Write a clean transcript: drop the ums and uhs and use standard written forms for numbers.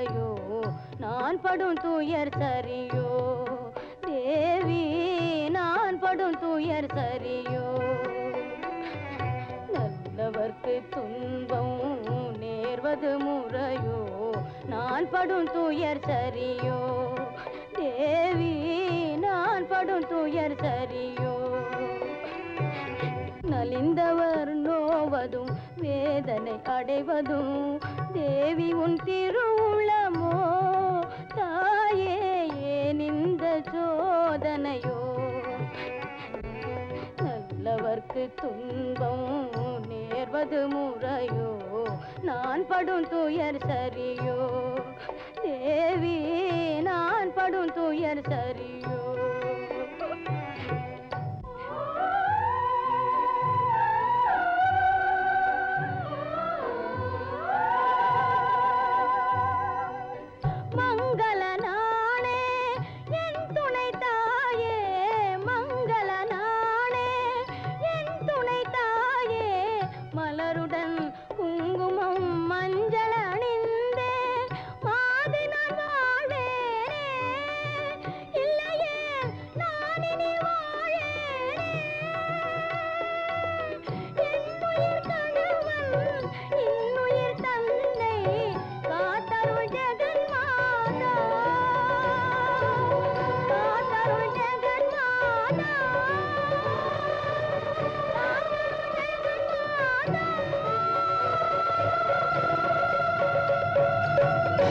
முறையோ நான் படும் துயர் சரியோ தேவி நான் படும் துயர் சரியோ நல்லவர்க்கு துன்பம் நேர்வது முறையோ நான் படும் துயர் சரியோ தேவி நான் படும் துயர் சரியோ நலிந்தவர் நோவதும் வேதனை அடைவதும் தேவி உன் திருவுளமோ தாயே ஏன் இந்த சோதனையோ நல்லவர்க்கு துன்பம் நேர்வது முறையோ நான் படும் துயர் சரியோ தேவி நான் படும் துயர் சரியோ